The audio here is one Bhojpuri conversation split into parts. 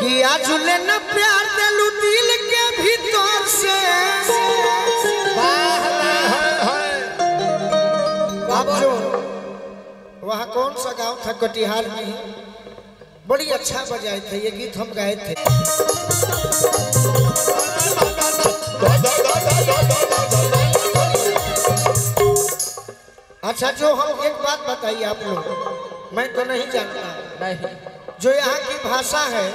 कि आज न प्यार दिलू दिल के भीतर से वहाँ कौन सा गांव था कटिहार में, बड़ी अच्छा बजाए थे ये गीत, हम गाए थे। अच्छा जो हम एक बात बताइए आप लोग, मैं तो नहीं जानता नहीं। जो यहाँ की भाषा है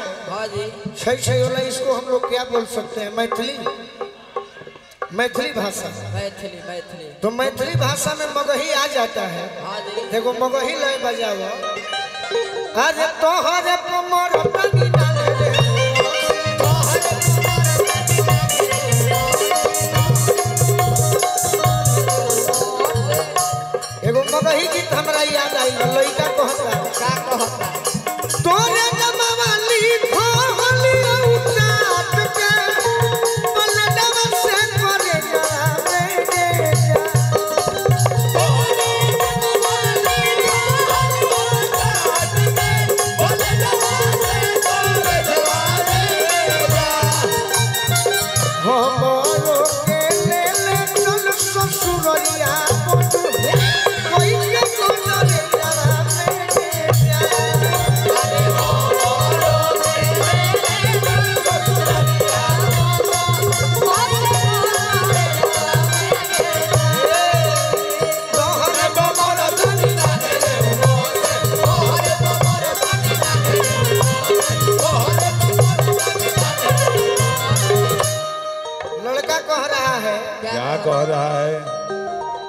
सही सही वाला, इसको हम लोग क्या बोल सकते हैं? मैथिली, मैथिली भाषा। मैथिली तो मैथिली भाषा में मगही आ जाता है। देखो मगही लय बजाओ, अरे तोहरे पमर पानी डाले रे, एगो मगही गीत हमरा याद आई, लइका कहता का कहता तोरे जमावा लिखो हलिया उतार के पलडवा से करे करावे गे जा, तोरे जमावा लिखो हलिया उतार के पलडवा से करे करावे जा, हमरो के ले ले चल ससुरिया कोई के कोना रे करावे गे जा, क्या कह रहा है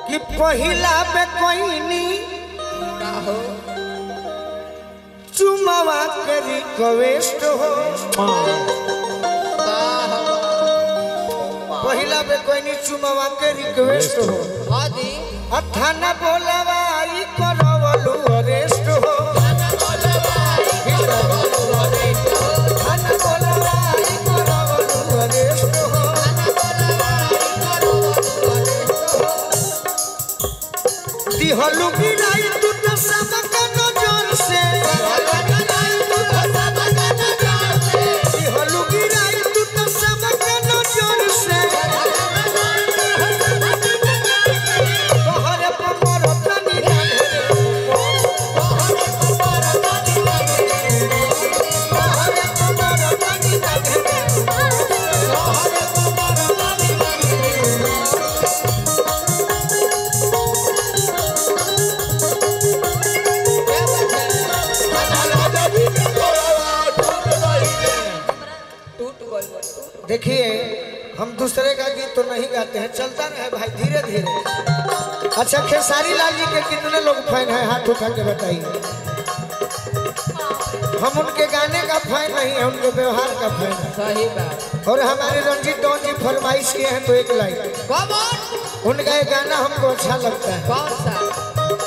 कि पहिला पे कोई नी चुमावा के रिक्वेस्ट हो, पहिला पे कोई नी चुमावा के रिक्वेस्ट हो, थाना बोलवाई करवलू अरेस्ट हो, थाना बोलवाई करवलू अरेस्ट हो, दिहलू गिराई तू तो सबक नजर से, दिहलू गिराई तू तो सबक नजर से, तोहरे पमर पानी डाले रे, तोहरे पमर पानी डाले रे, तोहरे पमर पानी डाले रे, तोहरे पमर पानी डाले रे। देखिए हम दूसरे का गीत तो नहीं गाते हैं, चलता रहे भाई धीरे धीरे। अच्छा खेसारी लाल जी के कितने लोग फैन हैं, हाथ उठा के बताइए। हम उनके गाने का फैन नहीं है, उनके व्यवहार का फैन है। सही बात। और हमारे रंजीत डॉन जी फरमाइश किए हैं तो एक लाइन उनका एक गाना हमको अच्छा लगता है। कौन सा?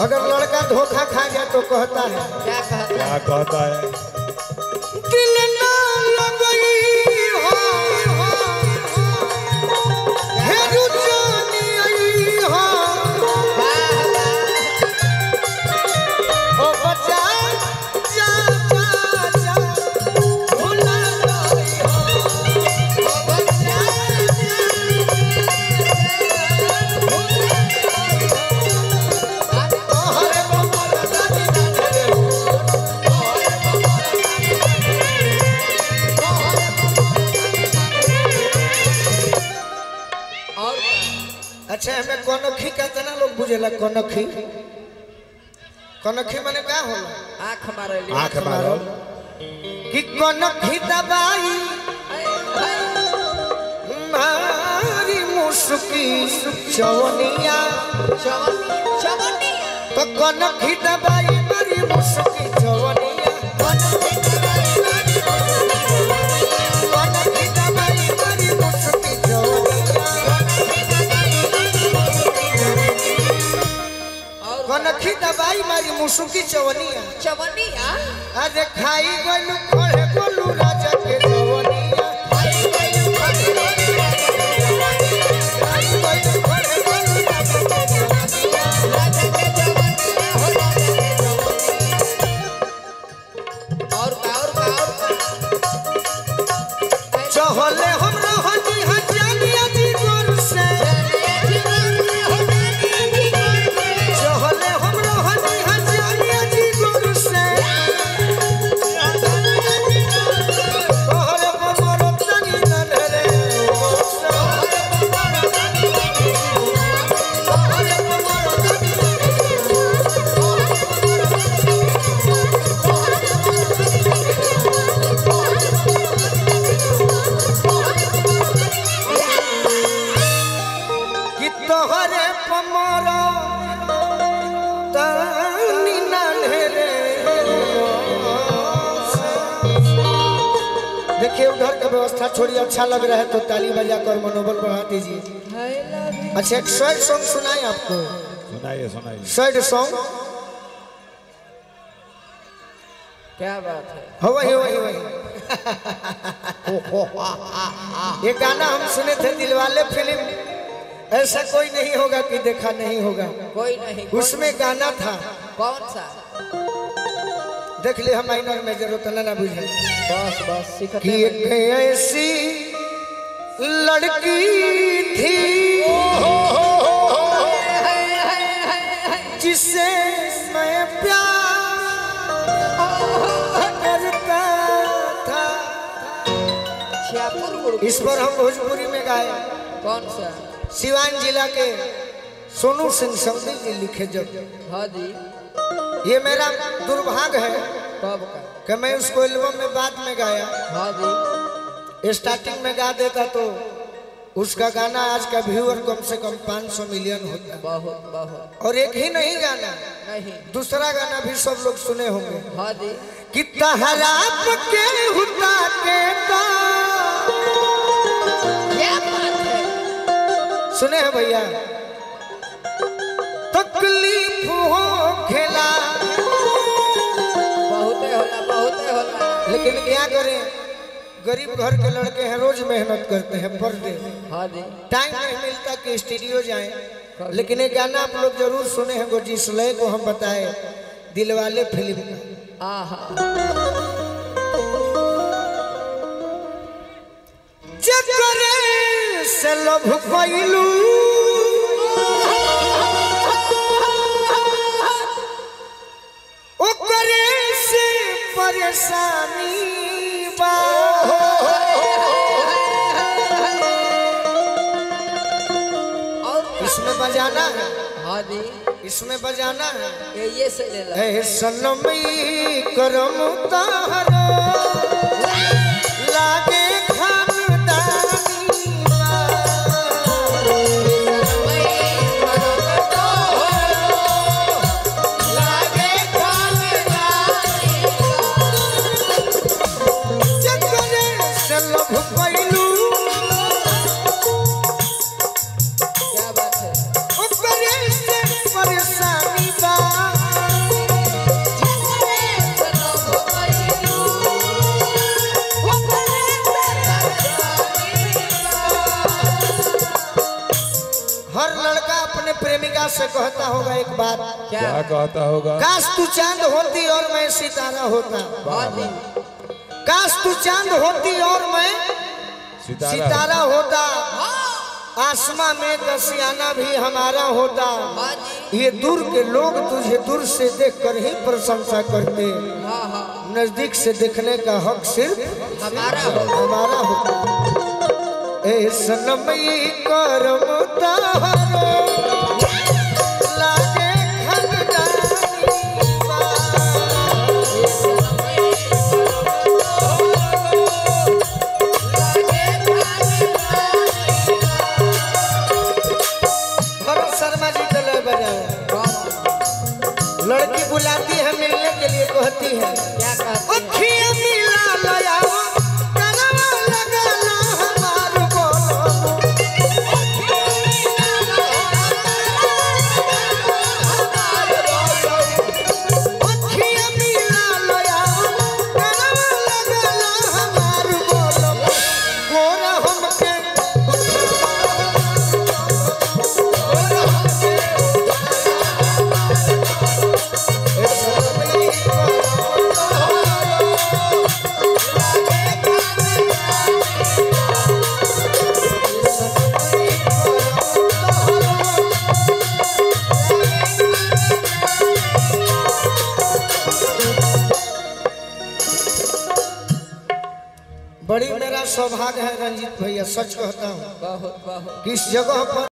अगर लड़का धोखा खा जाए तो कहता है, क्या कहता है? दिल ना लगई अच्छा हमें कनखी कितना लोग बुझेला? कनखी, कनखी माने क्या होला? आँख मारल, आँख मारल कि कनखी दबाई मारी मुस्की चवनिया, तो कनखी दबाई मारी मुस्की चवनिया, कनखी दबाई मारी मुस्की चवनिया, कनखी दबाई मारी मुसुकी चवनिया, चवनिया अरे खाई गलू खोले बोलू राजा के चवनिया, खाई गलू खोले बोलू राजा के चवनिया, खाई गलू खोले बोलू राजा के चवनिया, राजा के चवनिया हो राजा के चवनिया। और का देखिए उधर का व्यवस्था छोड़िए, अच्छा लग रहा है तो ताली बजाकर मनोबल बढ़ा दीजिए। अच्छा एक सैड सॉन्ग सुनाए आपको। सुनाइए सुनाइए। सैड सॉन्ग क्या बात है। हो वही वही वही। ये गाना हम सुने थे दिलवाले फिल्म, ऐसा कोई नहीं होगा कि देखा नहीं होगा। कोई नहीं। उसमें गाना था। कौन सा? देख ले हम माइनर मेजर उतना ना बुझे। बस बस सीखते कि एक ऐसी लड़की थी जिससे मैं प्यार करता था। इस पर हम भोजपुरी में गाए। कौन सा? सिवान जिला के सोनू सिंह समधी जी लिखे। जब हाँ जी। ये मेरा दुर्भाग्य है कब का कि मैं उसको एल्बम में बाद में गाया। हाँ जी। स्टार्टिंग में गा देता तो उसका गाना आज का व्यूअर कम से कम 500 मिलियन होता। बहुत बहुत। और एक ही नहीं गाना, नहीं दूसरा गाना भी सब लोग सुने होंगे। हाँ जी। कि तहराप के हुता के ता। क्या बात है। सुने हैं भैया। तकलीफ हो खेला बहुते होला बहुते होला। लेकिन क्या करें, गरीब घर के लड़के हैं, रोज मेहनत करते हैं पर डे। हाँ जी। टाइम नहीं मिलता कि स्टूडियो जाएं। लेकिन एक गाना आप लोग जरूर सुने हैं जिस लय को हम बताए, दिलवाले फिल्म का। जगरे से लभ कइलू ओकरे से परेशानी बा। इसमें बजाना है। हाँ जी। इसमें बजाना है। ये से ले ला। ऐ सनमी करम तारो लागे खानदानी बा। लागे खानदानी जगरे से लभ कइलू क्या बात है। ओकरे से परेशानी बा। हर लड़का अपने प्रेमिका से कहता होगा एक बात। क्या कहता होगा? काश तू चांद होती और मैं सितारा होता। हाँ जी। काश तू चांद होती और मैं सितारा होता। आसमां में दसियाना भी हमारा होता। हाँ जी। ये दूर के लोग तुझे दूर से देखकर ही प्रशंसा करते। हाँ हाँ। नजदीक से देखने का हक सिर्फ हमारा हमारा होता। ए सनमई करम तारो लागे खानदानी बा। भरत शर्मा जी का लय बजाओ। लड़की बुलाती है मिलने के लिए, कहती है क्या कहते हैं? अखियां मिला लयाओ करवा लगा ला हमार बोलो। अखियां मिला लयाओ करवा लगा ला हमार बोलो। गोरा हमके बड़ी मेरा सौभाग्य है रंजीत भैया, सच कहता हूँ। बहुत बहुत। किस जगह पर